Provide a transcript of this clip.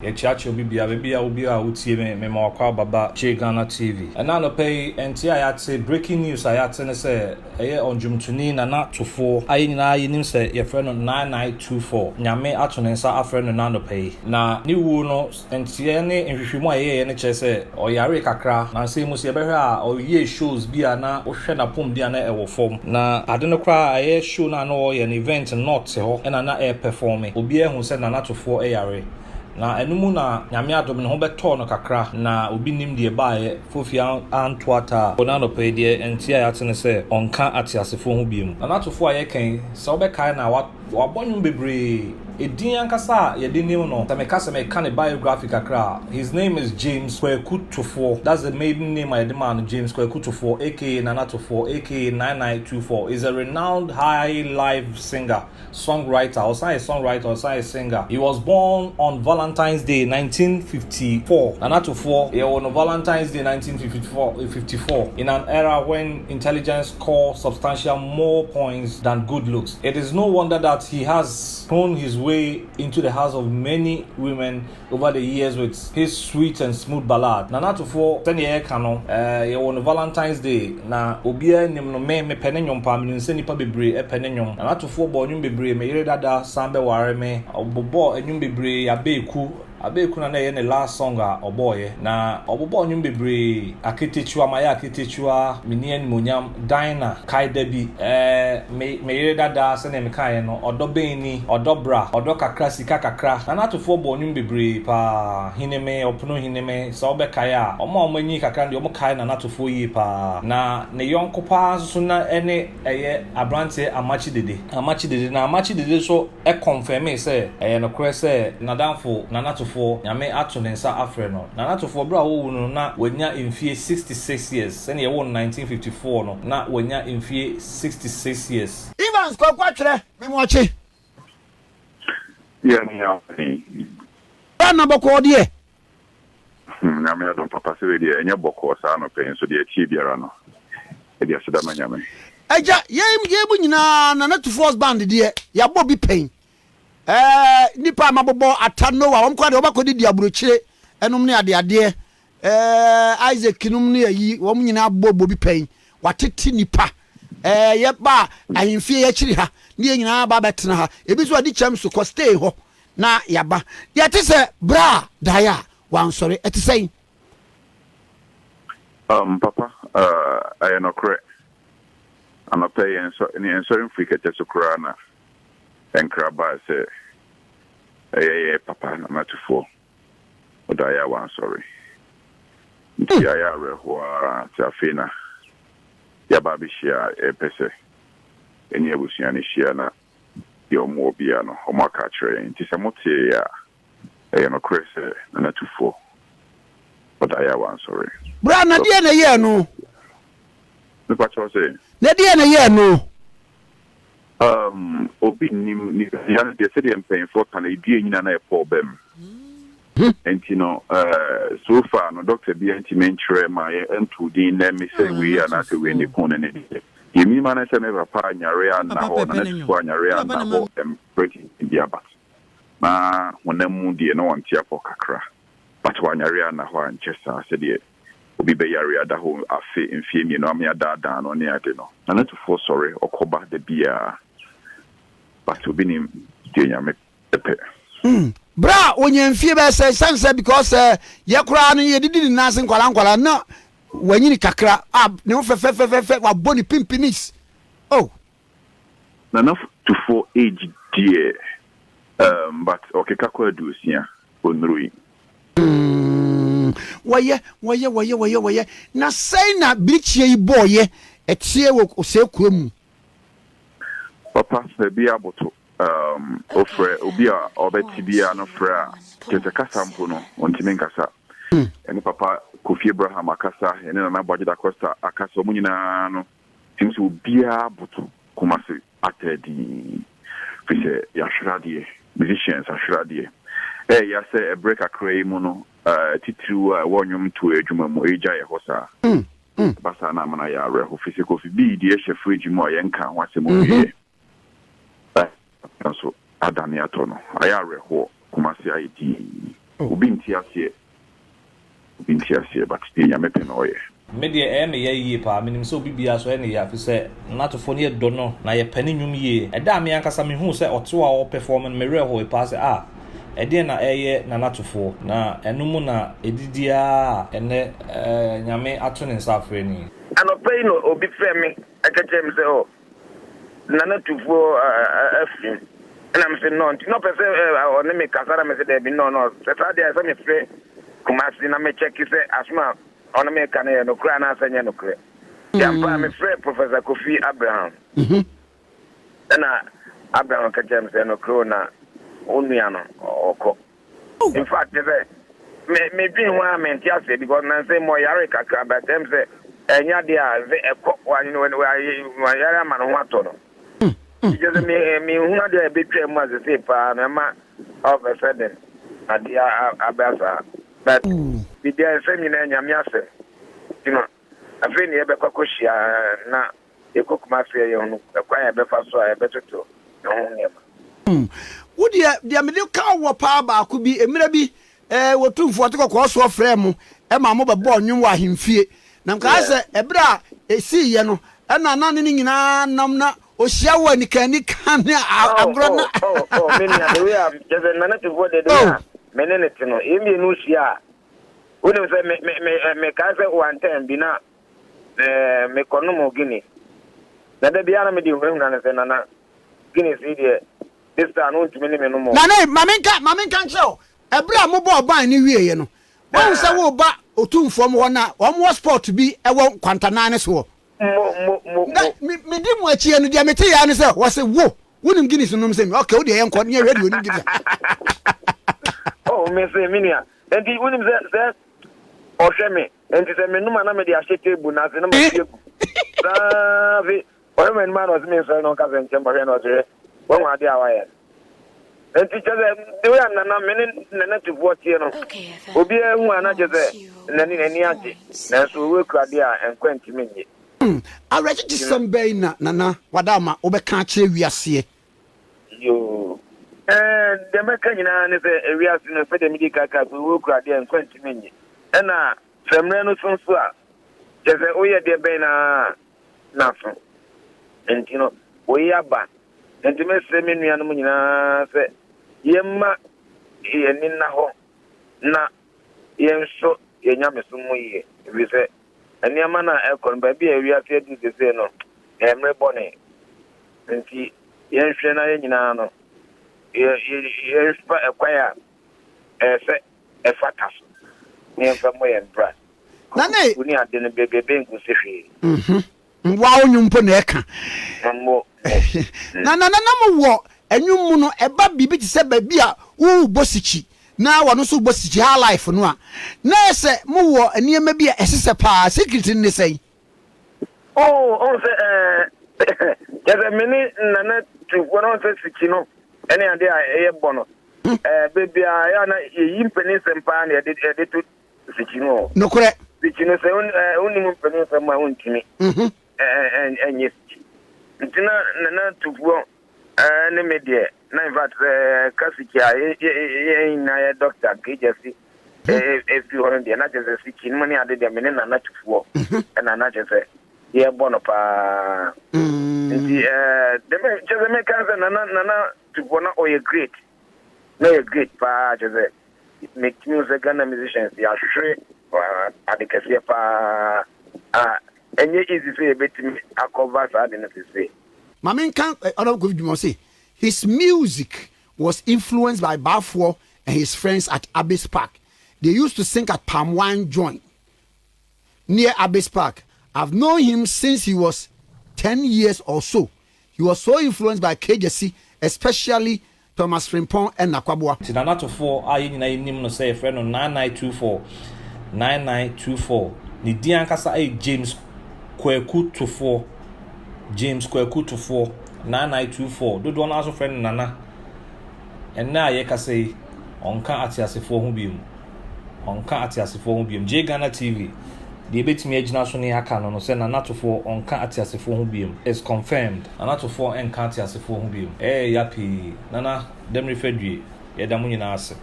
ye chacho bibia obi a utie me ma kwa baba che Ghana TV na no pay enti ayate breaking news ayate ne say eye onjumtuni na Tuffour ayi nyina ayi nim say ye friend no 9924 nyame ato ne nsa afre no na no pay na ni wu no enti ne nhwehwemu aye ne che say oyare kakra na say mu se be hwe a oye shows bia na wo hwe na pom bia na ewo form na ade no kra aye show na no ye an event not ho na air performing obi ehun say na Tuffour eyare na enumu na nyame adom ne ho beto no kakra na obi nim de baaye fofia antoata ona no pe de enti ayate ne se onka atiasefo ho biem na Tuffour aye kan se obekai na wabonyu bebre edin ankasa ye de nim no tameka me kan biography kakra. His name is James Tuffour. That's the maiden name I demand. James Tuffour, aka Nana Tuffour, aka 9924, is a renowned high life singer, songwriter, or a singer. He was born on Valentine's Day 1954. Nana Tuffour, he was on Valentine's Day 1954 in an era when intelligence scored substantial more points than good looks. It is no wonder that he has thrown his way into the hearts of many women over the years with his sweet and smooth ballad. Nana Tuffour, 10 year canon, on Valentine's Day, na obia nim no me penenyon pa me nse nipa bebre penenyon. Nana Tuffour bo nyum bebre me yere dada sambe ware me, obobo enyum bebre ya beku na na ye ne last song a oboye na obobo nyum bebre aketechua maya aketechua menien monyam dina kai dabi me yere dada se ne me kai no odobeni odobra odokakra sika kakra na Tuffour bo nyum bebre pa hineme opono hineme so be kai a omo anyi kakra ndi omo kai na Tuffour yi pa na ne yonko pa so na ene eye abrante amachi dede na amachi dede so e confirm say no kure say nadamfo na Tuffour nyame ato ne nsa afre no na Tuffour bra wo no na wanya mfie 66 years sene ye wo 1954 no na wanya mfie 66 years. Evans kwa twere me mo chi yeah na boko de nyame adom papa se de enya boko sa no pen so de tie biara no e de aseda manyame eja ye bu nyina na Tuffour's band de ya bo bi pen nipa mabobo atano wa womkwa de obakodi di aburochire enum ne ade Isaac num ne yi wom nyina bobo bi pen watete nipa ye ba ahemfie ya chiri ha ne nyina ba betena ha ebi so adi cham so ko stay ho na yaba ye te se bra daya wan sorry ete sei papa I no correct I'm pay and so in certain free get so krana and kraba say papa na Tuffour odaya wan sorry ya reho tafina ya babishia pese eni ebusia ni shia na yo mo bia no o maka kire nti se motie ya no krese na Tuffour odaya wan sorry bra na die na ye no me pa cho say na die na ye no obi ni ya de se de pen for kan e die nyina na e problem enti no so far no doctor bi anti mentre ma e entu din na me say we na say we ni kon ne de yemi ma na se me papa nyare na ho na Tuffour nyare na ho pretty india bat ma wonamu de no wanti afọ kakra but wanyare na ho anchesa se de obi be yare ada ho afi mfie mi no amia dada no ne ade no na Tuffour sorry okoba de bia but obi ni de nyame pepe bra onye mfie be say sanse because ye kura no ye didi na nase nkwala na wanyini kakra ne ho fe wa boni pimpinis oh na Tuffour age dear but okay kakwa dusia onrui waye na say na bichie iboye etie wo se kuamu papa se bia boto ofre obi a obeti bia no fra tete kasa mpo no ontime nkasa eni papa Kofi Abraham akasa eni na Bajida Costa akasa omu nyina no timsi obia boto kumase atedi fise ya shradie musicians ashradie ya say a break akrai mu no titru wonyum to adwuma mu eja ye hosa basa na mana ya reho fise Kofi bi die chef edwuma ye nka ho asemo wie so adani atono aya reho kumasi ID obi nti ase but still ya mepe no ye me de e me ye pa menim se obi bia so e ne ya fi se natofo ne do no na ye pani nwum ye e da me ankasa me hu se oto a o perform me re ho e pa se e de na eye na natofo na enum na edidia ene nyame ato ne nsafre ni anopay no obi frɛ me akachem se o na natofo afim na me se no no pese o ne me kasara me se de bi no se ta de se me frɛ kumasi na me check se asma on me kan no kra na asanya no kra yampa me frɛ Professor Kofi Abraham na Abraham akachem se no kro na onua no oko in fact me bin ho amenti ase because na say mo yare kakra but them say enya dia ekọ wani no wa yare ma no ato no because me hu dia betwa mu as say pa na ma of a sudden adia abasa but the dia say me na nyame ase you know afeni ebe kwakoshia na ekokuma se ye hu kwa ya be fa so ya betoto no hu ne wo dia me de ka wo pa ba ko bi emira bi wo tumfo to ko so frɛ ma mo be bɔ nwum wa hemfie na nka se ebra esi ye no na ne nyina nam na ohia wa nikani kan agro na me nya we am just na to go de na me ne tino emi no hia wo ne se me ka se one time bi na me kono mo gini na de bia na me di hu na se na gini si de this time no ntumi ne me no mo na mamenka ncho ebra mo bo ban ni wieye no won se wo ba otumfo mo na wo sport bi ewo kwantana ne so me di mo achie no dia mete ya ne se wo se wo wonim gini so nom se okay wo de ye nko ne radio ni gini oh me se minia enti wonim se o hwe me enti se me numa na me di ahye table na se na me table sa vi o me man o se me so no ka se nche mbare no se when we are away and teachers they were na to watch you know obi ehu ana jeze nani age na so we kra dia enkwenti menye already December na wadama obeka kire wiase yo de meka nyina ne se wiase no fe de medical card we kra dia enkwenti menye na femre no so a jeze oye de be na so entino oye aba enti me se me nua no nyina se yemma yeni na ho na yenso yenya mesumu ye bi se eniama na ekon ba bi awia se di se no emre bone enti yenhwe na yenyina no ye spa ekwaya se efatas ni emfa mo ye bra na ne uni ade ne bebe nku se hwe wa onyumpo na eka mo na mo wo enwum mu no eba bibi ti se ba bi a wo bosichi na wono so bosichi ha life no a na ese mo wo eniema bi a esese pa secret ni sei on se ya mini na tu wono se sichi no ene ade a eye bono bebi a ya na yi mpeni sempa na de to sichi no no kore sichi no se oni mu mpeni sempa ontimi enye ntina na tufuo ne medie na in fact kasiki a na ya doctor kejesi if you want na just sikin money ade de me na tufuo na just ye bono pa nti de me just me kanza na tufuo na oye great na ye great pa just make music and musicians ya shre adekasi pa enye easy say betimi akover sa de na say Mamin can say his music was influenced by Tuffour and his friends at Abbey's Park. They used to sing at Palm Wine Joint near Abbey's Park. I've known him since he was 10 years or so. He was so influenced by KJC, especially Thomas Frimpong and Nakwabua. Tinana Tuffour, I name no say a friend on 9924. Ni diankasa James Kweku Tuffour. James Kweku Tuffour 9924 do don also friend nana and na ye ka say onka atiasefo ho biom J Ghana TV the betimi agina so ne aka no say Nana Tuffour onka atiasefo ho biom is confirmed Nana Tuffour enka atiasefo ho biom yapi nana dem refedue ye da mu nyina ase